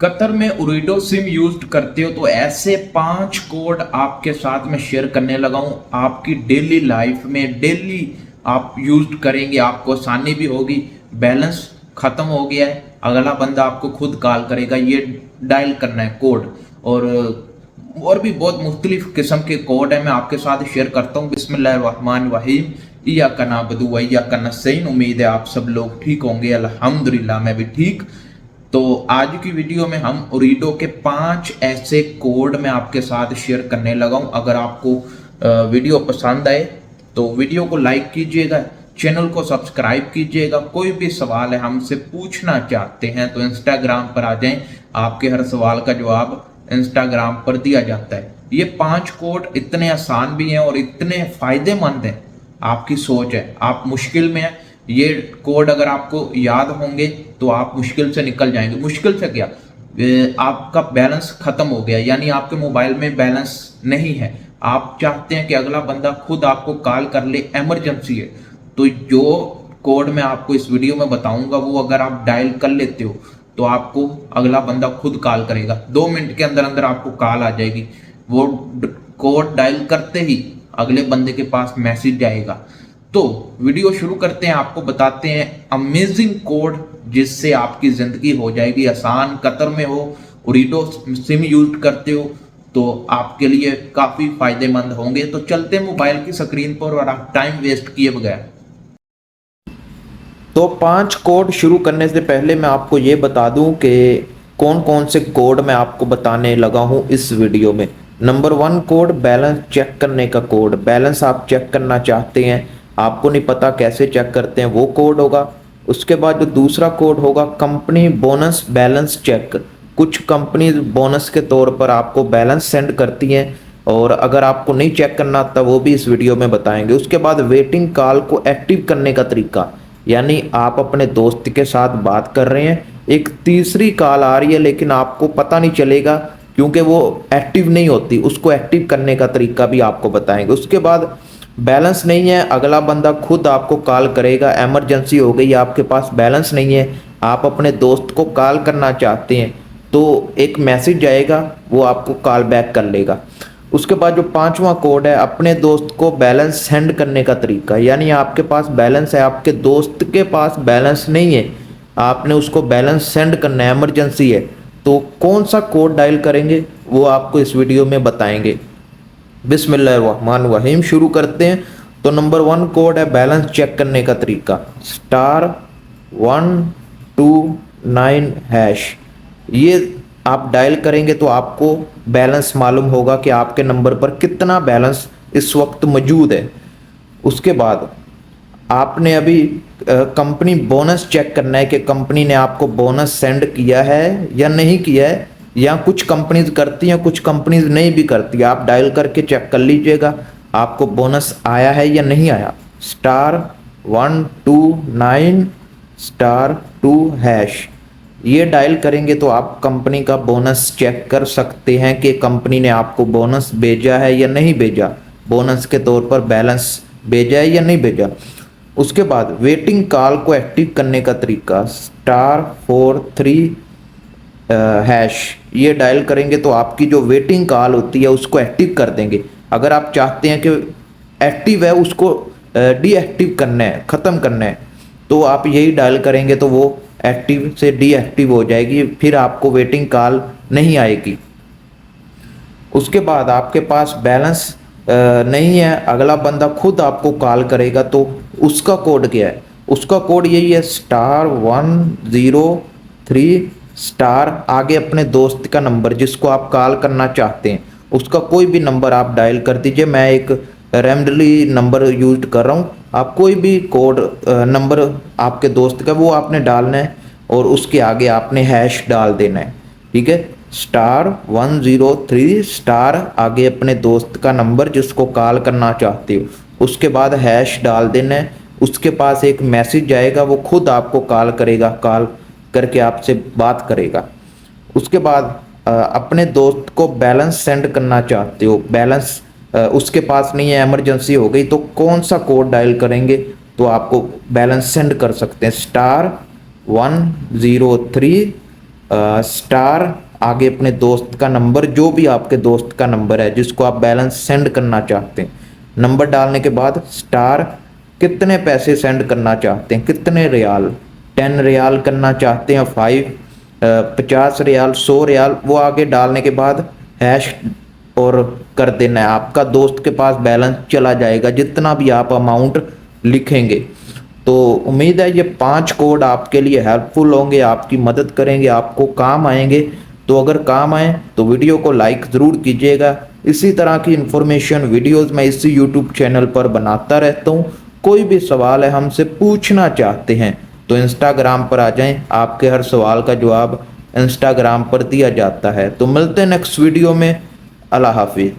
Qatar में ओरिडो SIM use करते हो तो ऐसे 5 कोड आपके साथ में शेयर करने लगा हूं। आपकी डेली लाइफ में डेली आप यूज करेंगे, आपको आसानी भी होगी। बैलेंस खत्म हो गया है, अगला बंदा आपको खुद कॉल करेगा, ये डायल करना है कोड। और भी बहुत मुख्तलिफ किस्म के कोड है, मैं आपके साथ शेयर करता हूँ। बिस्मिल्लाहिर्रहमानिर्रहीम, इय्याका नअबुदु व इय्याका नस्तईन। उम्मीद है आप सब लोग ठीक होंगे, अल्हम्दुलिल्लाह मैं भी ठीक। तो आज की वीडियो में हम ओरिडो के 5 ऐसे कोड मैं आपके साथ शेयर करने लगा हूं। अगर आपको वीडियो पसंद आए तो वीडियो को लाइक कीजिएगा, चैनल को सब्सक्राइब कीजिएगा। कोई भी सवाल है हमसे पूछना चाहते हैं तो इंस्टाग्राम पर आ जाएं, आपके हर सवाल का जवाब इंस्टाग्राम पर दिया जाता है। ये 5 कोड इतने आसान भी हैं और इतने फायदेमंद हैं। आपकी सोच है, आप मुश्किल में है, ये कोड अगर आपको याद होंगे तो आप मुश्किल से निकल जाएंगे। मुश्किल से क्या, आपका बैलेंस खत्म हो गया, यानी आपके मोबाइल में बैलेंस नहीं है, आप चाहते हैं कि अगला बंदा खुद आपको कॉल कर ले, इमरजेंसी है, तो जो कोड मैं आपको इस वीडियो में बताऊंगा वो अगर आप डायल कर लेते हो तो आपको अगला बंदा खुद कॉल करेगा। 2 मिनट के अंदर अंदर आपको कॉल आ जाएगी। वो कोड डायल करते ही अगले बंदे के पास मैसेज जाएगा। तो वीडियो शुरू करते हैं, आपको बताते हैं अमेजिंग कोड जिससे आपकी जिंदगी हो जाएगी आसान। कतर में हो, ओरिडो सिम यूज करते हो तो आपके लिए काफी फायदेमंद होंगे। तो चलते हैं मोबाइल की स्क्रीन पर और आप टाइम वेस्ट किए बगैर। तो 5 कोड शुरू करने से पहले मैं आपको ये बता दूं कि कौन कौन से कोड मैं आपको बताने लगा हूं इस वीडियो में। नंबर 1 कोड बैलेंस चेक करने का कोड। बैलेंस आप चेक करना चाहते हैं, आपको नहीं पता कैसे चेक करते हैं, वो कोड होगा। उसके बाद जो दूसरा कोड होगा कंपनी बोनस बैलेंस चेक। कुछ कंपनी बोनस के तौर पर आपको बैलेंस सेंड करती हैं और अगर आपको नहीं चेक करना आता वो भी इस वीडियो में बताएंगे। उसके बाद वेटिंग कॉल को एक्टिव करने का तरीका, यानी आप अपने दोस्त के साथ बात कर रहे हैं, एक तीसरी कॉल आ रही है लेकिन आपको पता नहीं चलेगा क्योंकि वो एक्टिव नहीं होती, उसको एक्टिव करने का तरीका भी आपको बताएंगे। उसके बाद बैलेंस नहीं है, अगला बंदा खुद आपको कॉल करेगा, इमरजेंसी हो गई, आपके पास बैलेंस नहीं है, आप अपने दोस्त को कॉल करना चाहते हैं तो एक मैसेज आएगा, वो आपको कॉल बैक कर लेगा। उसके बाद जो 5वां कोड है अपने दोस्त को बैलेंस सेंड करने का तरीका, यानी आपके पास बैलेंस है, आपके दोस्त के पास बैलेंस नहीं है, आपने उसको बैलेंस सेंड करना है, इमरजेंसी है, तो कौन सा कोड डायल करेंगे वो आपको इस वीडियो में बताएंगे। बिस्मिल्लाहिर्रहमानिर्रहीम, शुरू करते हैं। तो नंबर 1 कोड है बैलेंस चेक करने का तरीका, *129#। ये आप डायल करेंगे तो आपको बैलेंस मालूम होगा कि आपके नंबर पर कितना बैलेंस इस वक्त मौजूद है। उसके बाद आपने अभी कंपनी बोनस चेक करना है कि कंपनी ने आपको बोनस सेंड किया है या नहीं किया है, या कुछ कंपनीज करती हैं, कुछ कंपनीज नहीं भी करती। आप डायल करके चेक कर लीजिएगा आपको बोनस आया है या नहीं आया। *129*2#, ये डायल करेंगे तो आप कंपनी का बोनस चेक कर सकते हैं कि कंपनी ने आपको बोनस भेजा है या नहीं भेजा, बोनस के तौर पर बैलेंस भेजा है या नहीं भेजा। उसके बाद वेटिंग कॉल को एक्टिव करने का तरीका, *43#, ये डायल करेंगे तो आपकी जो वेटिंग कॉल होती है उसको एक्टिव कर देंगे। अगर आप चाहते हैं कि एक्टिव है उसको डीएक्टिव करना है, ख़त्म करना है, तो आप यही डायल करेंगे तो वो एक्टिव से डीएक्टिव हो जाएगी, फिर आपको वेटिंग कॉल नहीं आएगी। उसके बाद आपके पास बैलेंस नहीं है, अगला बंदा खुद आपको कॉल करेगा तो उसका कोड क्या है, उसका कोड यही है, *103#, आगे अपने दोस्त का नंबर जिसको आप कॉल करना चाहते हैं उसका कोई भी नंबर आप डायल कर दीजिए। मैं एक रैंडमली नंबर यूज कर रहा हूँ, आप कोई भी कोड नंबर आपके दोस्त का वो आपने डालना है और उसके आगे आपने हैश डाल देना है, ठीक है। *103*, आगे अपने दोस्त का नंबर जिसको कॉल करना चाहते हो, उसके बाद हैश डाल देना है। उसके पास एक मैसेज आएगा, वो खुद आपको कॉल करेगा, कॉल करके आपसे बात करेगा। उसके बाद अपने दोस्त को बैलेंस सेंड करना चाहते हो, बैलेंस उसके पास नहीं है, इमरजेंसी हो गई, तो कौन सा कोड डायल करेंगे तो आपको बैलेंस सेंड कर सकते हैं। *103 स्टार, आगे अपने दोस्त का नंबर, जो भी आपके दोस्त का नंबर है जिसको आप बैलेंस सेंड करना चाहते हैं, नंबर डालने के बाद स्टार, कितने पैसे सेंड करना चाहते हैं, कितने रियाल, 10 रियाल करना चाहते हैं, 50 रियाल, 100 रियाल, वो आगे डालने के बाद हैश और कर देना है। आपका दोस्त के पास बैलेंस चला जाएगा जितना भी आप अमाउंट लिखेंगे। तो उम्मीद है ये 5 कोड आपके लिए हेल्पफुल होंगे, आपकी मदद करेंगे, आपको काम आएंगे। तो अगर काम आए तो वीडियो को लाइक ज़रूर कीजिएगा। इसी तरह की इन्फॉर्मेशन वीडियोस मैं इसी यूट्यूब चैनल पर बनाता रहता हूँ। कोई भी सवाल है हमसे पूछना चाहते हैं तो इंस्टाग्राम पर आ जाएं, आपके हर सवाल का जवाब इंस्टाग्राम पर दिया जाता है। तो मिलते हैं नेक्स्ट वीडियो में। अल्लाह हाफिज़।